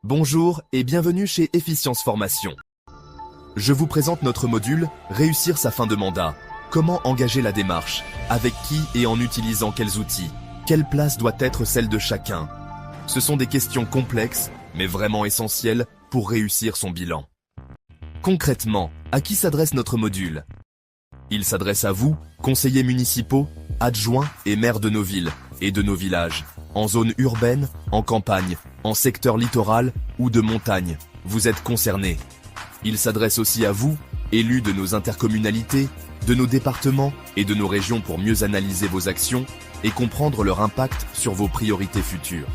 Bonjour et bienvenue chez Efficience Formation. Je vous présente notre module « Réussir sa fin de mandat ». Comment engager la démarche? Avec qui et en utilisant quels outils? Quelle place doit être celle de chacun? Ce sont des questions complexes, mais vraiment essentielles pour réussir son bilan. Concrètement, à qui s'adresse notre module? Il s'adresse à vous, conseillers municipaux, adjoints et maires de nos villes et de nos villages, en zone urbaine, en campagne, en secteur littoral ou de montagne. Vous êtes concernés. Il s'adresse aussi à vous, élus de nos intercommunalités, de nos départements et de nos régions pour mieux analyser vos actions et comprendre leur impact sur vos priorités futures.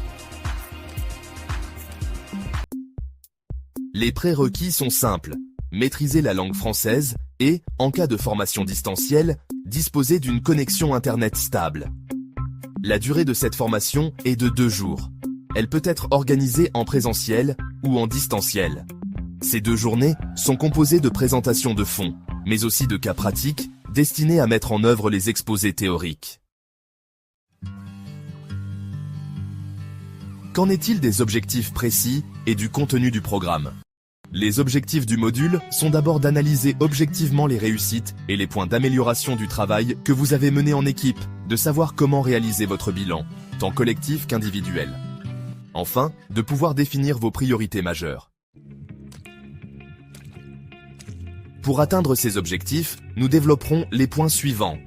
Les prérequis sont simples. Maîtriser la langue française et, en cas de formation distancielle, disposer d'une connexion Internet stable. La durée de cette formation est de 2 jours. Elle peut être organisée en présentiel ou en distanciel. Ces 2 journées sont composées de présentations de fond, mais aussi de cas pratiques destinés à mettre en œuvre les exposés théoriques. Qu'en est-il des objectifs précis et du contenu du programme? Les objectifs du module sont d'abord d'analyser objectivement les réussites et les points d'amélioration du travail que vous avez mené en équipe, de savoir comment réaliser votre bilan, tant collectif qu'individuel. Enfin, de pouvoir définir vos priorités majeures. Pour atteindre ces objectifs, nous développerons les points suivants.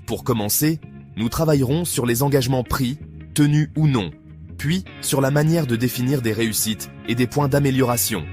Pour commencer, nous travaillerons sur les engagements pris, tenus ou non, puis sur la manière de définir des réussites et des points d'amélioration.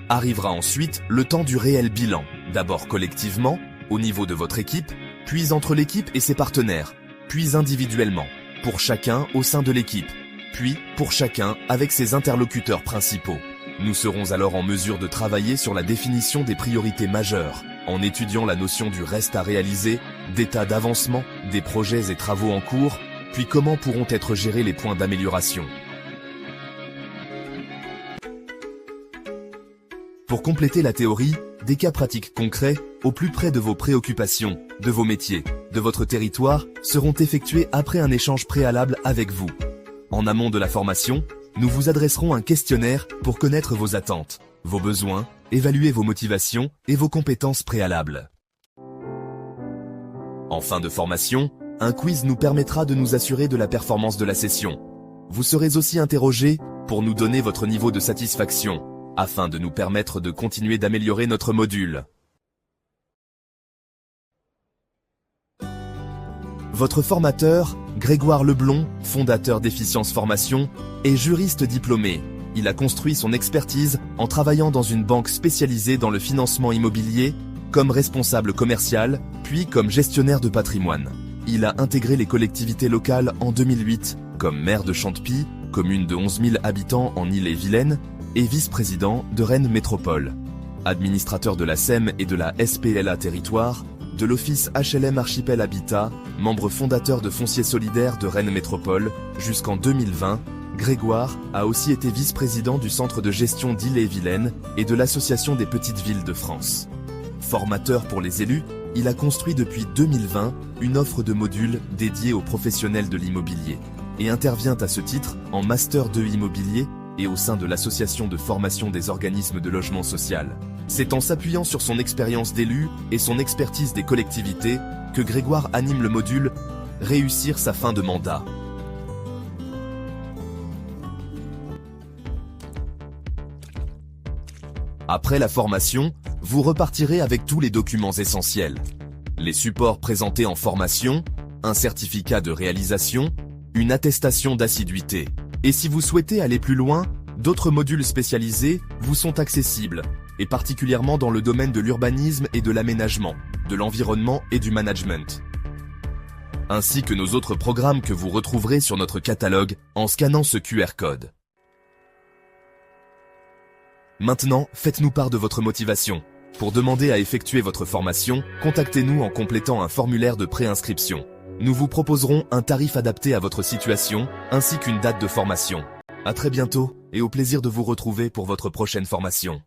Arrivera ensuite le temps du réel bilan, d'abord collectivement, au niveau de votre équipe, puis entre l'équipe et ses partenaires, puis individuellement, pour chacun au sein de l'équipe, puis pour chacun avec ses interlocuteurs principaux. Nous serons alors en mesure de travailler sur la définition des priorités majeures, en étudiant la notion du reste à réaliser, d'état d'avancement, des projets et travaux en cours, puis comment pourront être gérés les points d'amélioration. Pour compléter la théorie, des cas pratiques concrets, au plus près de vos préoccupations, de vos métiers, de votre territoire, seront effectués après un échange préalable avec vous. En amont de la formation, nous vous adresserons un questionnaire pour connaître vos attentes, vos besoins, évaluer vos motivations et vos compétences préalables. En fin de formation, un quiz nous permettra de nous assurer de la performance de la session. Vous serez aussi interrogé pour nous donner votre niveau de satisfaction, afin de nous permettre de continuer d'améliorer notre module. Votre formateur, Grégoire Leblond, fondateur d'Efficience Formation, est juriste diplômé. Il a construit son expertise en travaillant dans une banque spécialisée dans le financement immobilier, comme responsable commercial, puis comme gestionnaire de patrimoine. Il a intégré les collectivités locales en 2008, comme maire de Chantepie, commune de 11 000 habitants en Ille-et-Vilaine, et vice-président de Rennes Métropole. Administrateur de la SEM et de la SPLA Territoire, de l'Office HLM Archipel Habitat, membre fondateur de Foncier Solidaire de Rennes Métropole, jusqu'en 2020, Grégoire a aussi été vice-président du Centre de gestion d'Ille-et-Vilaine et de l'Association des petites villes de France. Formateur pour les élus, il a construit depuis 2020 une offre de modules dédiée aux professionnels de l'immobilier et intervient à ce titre en Master 2 Immobilier et au sein de l'Association de formation des organismes de logement social. C'est en s'appuyant sur son expérience d'élu et son expertise des collectivités que Grégoire anime le module « Réussir sa fin de mandat ». Après la formation, vous repartirez avec tous les documents essentiels. Les supports présentés en formation, un certificat de réalisation, une attestation d'assiduité. Et si vous souhaitez aller plus loin, d'autres modules spécialisés vous sont accessibles, et particulièrement dans le domaine de l'urbanisme et de l'aménagement, de l'environnement et du management. Ainsi que nos autres programmes que vous retrouverez sur notre catalogue en scannant ce QR code. Maintenant, faites-nous part de votre motivation. Pour demander à effectuer votre formation, contactez-nous en complétant un formulaire de préinscription. Nous vous proposerons un tarif adapté à votre situation, ainsi qu'une date de formation. À très bientôt, et au plaisir de vous retrouver pour votre prochaine formation.